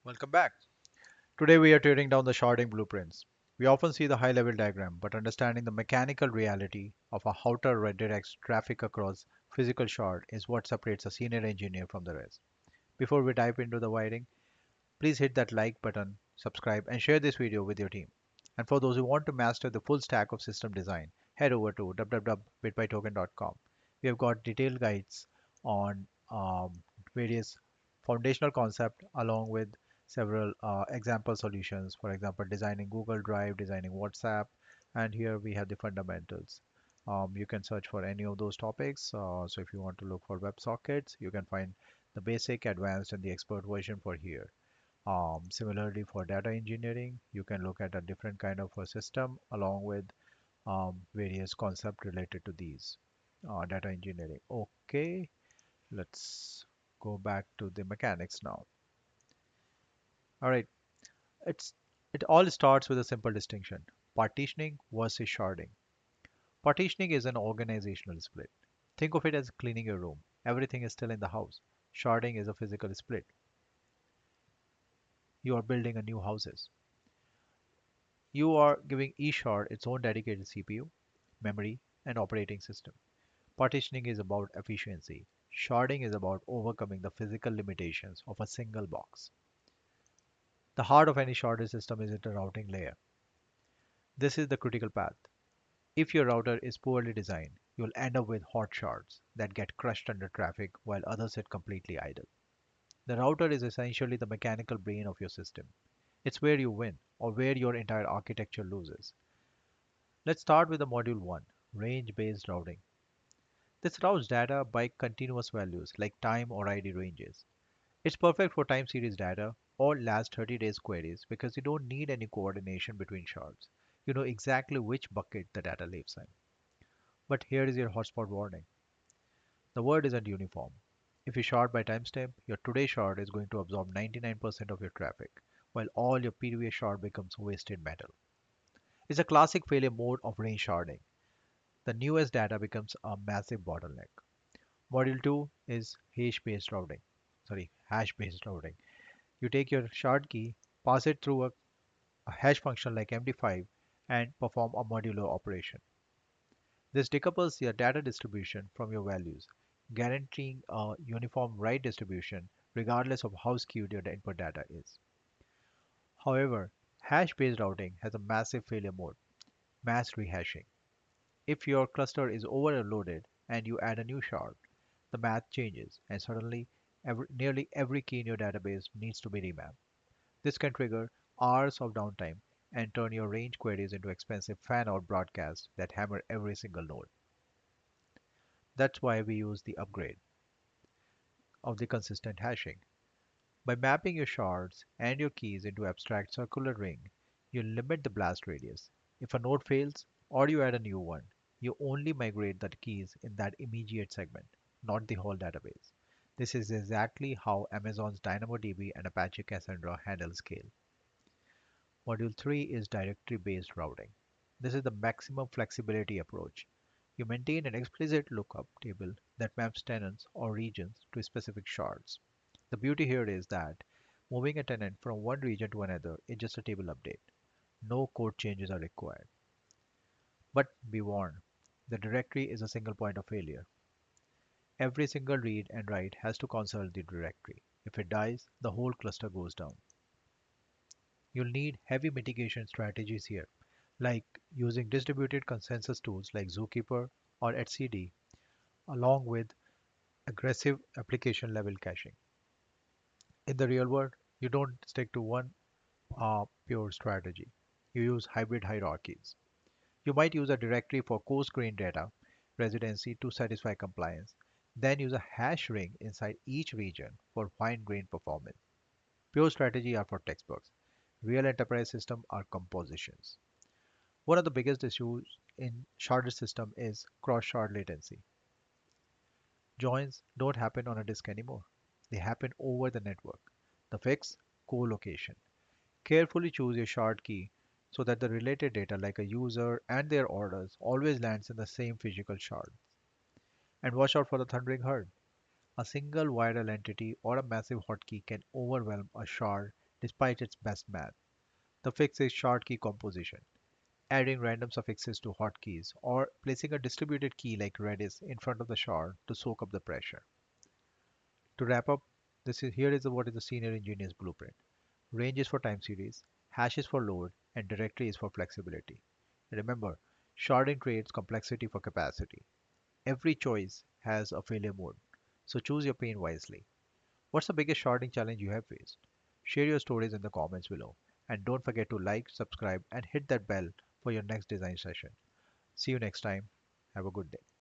Welcome back. Today we are tearing down the sharding blueprints. We often see the high level diagram, but understanding the mechanical reality of how to redirects traffic across physical shard is what separates a senior engineer from the rest. Before we dive into the wiring, please hit that like button, subscribe, and share this video with your team. And for those who want to master the full stack of system design, head over to www.bitbytoken.com. We have got detailed guides on various foundational concepts along with several example solutions. For example, designing Google Drive, designing WhatsApp, and here we have the fundamentals. You can search for any of those topics. So if you want to look for WebSockets, you can find the basic, advanced, and the expert version for here. Similarly, for data engineering, you can look at a different kind of a system along with various concepts related to these data engineering. Okay, let's go back to the mechanics now. All right, it's it all starts with a simple distinction: partitioning versus sharding. Partitioning is an organizational split. Think of it as cleaning your room. Everything is still in the house. Sharding is a physical split. You are building a new houses. You are giving each shard its own dedicated CPU, memory, and operating system. Partitioning is about efficiency. Sharding is about overcoming the physical limitations of a single box. The heart of any sharded system is in the routing layer. This is the critical path. If your router is poorly designed, you'll end up with hot shards that get crushed under traffic while others sit completely idle. The router is essentially the mechanical brain of your system. It's where you win or where your entire architecture loses. Let's start with the module 1, range-based routing. This routes data by continuous values like time or ID ranges. It's perfect for time series data or last 30 days queries because you don't need any coordination between shards. You know exactly which bucket the data lives in. But here is your hotspot warning. The word isn't uniform. If you shard by timestamp, your today shard is going to absorb 99% of your traffic, while all your previous shard becomes wasted metal. It's a classic failure mode of range sharding. The newest data becomes a massive bottleneck. Module 2 is hash-based routing. You take your shard key, pass it through a hash function like MD5, and perform a modular operation. This decouples your data distribution from your values, guaranteeing a uniform write distribution regardless of how skewed your input data is. However, hash-based routing has a massive failure mode, mass rehashing. If your cluster is overloaded and you add a new shard, the math changes and suddenly nearly every key in your database needs to be remapped. This can trigger hours of downtime and turn your range queries into expensive fan-out broadcasts that hammer every single node. That's why we use the upgrade of the consistent hashing. By mapping your shards and your keys into abstract circular ring, you limit the blast radius. If a node fails or you add a new one, you only migrate the keys in that immediate segment, not the whole database. This is exactly how Amazon's DynamoDB and Apache Cassandra handle scale. Module 3 is directory-based routing. This is the maximum flexibility approach. You maintain an explicit lookup table that maps tenants or regions to specific shards. The beauty here is that moving a tenant from one region to another is just a table update. No code changes are required. But be warned, the directory is a single point of failure. Every single read and write has to consult the directory. If it dies, the whole cluster goes down. You'll need heavy mitigation strategies here, like using distributed consensus tools like Zookeeper or etcd, along with aggressive application level caching. In the real world, you don't stick to one pure strategy. You use hybrid hierarchies. You might use a directory for coarse-grained data residency to satisfy compliance, then use a hash ring inside each region for fine-grained performance. Pure strategy are for textbooks. Real enterprise systems are compositions. One of the biggest issues in sharded system is cross-shard latency. Joins don't happen on a disk anymore. They happen over the network. The fix? Co-location. Carefully choose your shard key so that the related data like a user and their orders always lands in the same physical shard. And watch out for the thundering herd. A single viral entity or a massive hotkey can overwhelm a shard despite its best math. The fix is shard key composition, adding random suffixes to hotkeys or placing a distributed key like Redis in front of the shard to soak up the pressure. To wrap up, here is what is the senior engineer's blueprint. Range is for time series, hash is for load, and directory is for flexibility. Remember, sharding creates complexity for capacity. Every choice has a failure mode, so choose your pain wisely. What's the biggest sharding challenge you have faced? Share your stories in the comments below. And don't forget to like, subscribe, and hit that bell for your next design session. See you next time. Have a good day.